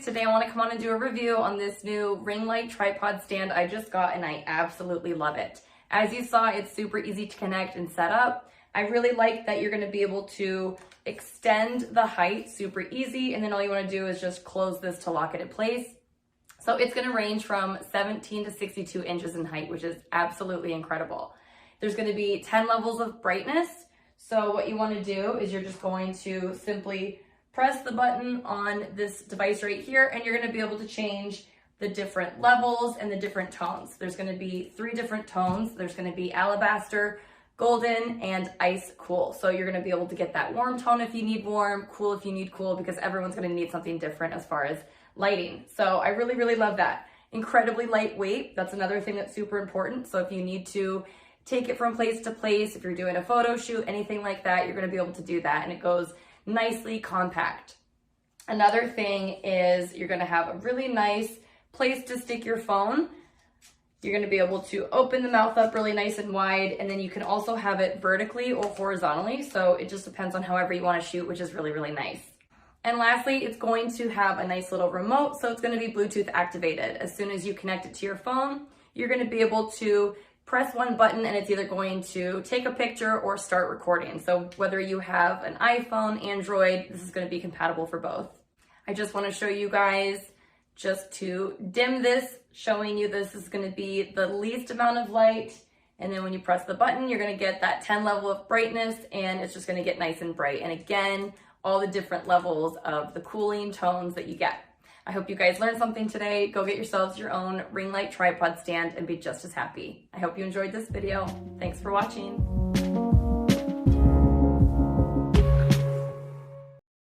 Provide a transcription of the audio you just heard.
Today I want to come on and do a review on this new ring light tripod stand I just got, and I absolutely love it. As you saw, it's super easy to connect and set up. I really like that you're going to be able to extend the height super easy, and then all you want to do is just close this to lock it in place. So it's going to range from 17 to 62 inches in height, which is absolutely incredible. There's going to be 10 levels of brightness. So what you want to do is you're just going to simply press the button on this device right here, and you're going to be able to change the different levels and the different tones. There's going to be 3 different tones. There's going to be alabaster, golden, and ice cool. So you're going to be able to get that warm tone if you need warm, cool if you need cool, because everyone's going to need something different as far as lighting. So I really, really love that. Incredibly lightweight. That's another thing that's super important. So if you need to take it from place to place, if you're doing a photo shoot, anything like that, you're going to be able to do that, and it goes nicely compact. Another thing is you're going to have a really nice place to stick your phone. You're going to be able to open the mouth up really nice and wide, and then you can also have it vertically or horizontally, so it just depends on however you want to shoot, which is really, really nice. And lastly, it's going to have a nice little remote, so it's going to be Bluetooth activated. As soon as you connect it to your phone, you're going to be able to press one button and it's either going to take a picture or start recording. So whether you have an iPhone, Android, this is going to be compatible for both. I just want to show you guys just to dim this, showing you this is going to be the least amount of light. And then when you press the button, you're going to get that 10 level of brightness, and it's just going to get nice and bright. And again, all the different levels of the cooling tones that you get. I hope you guys learned something today. Go get yourselves your own ring light tripod stand and be just as happy. I hope you enjoyed this video. Thanks for watching.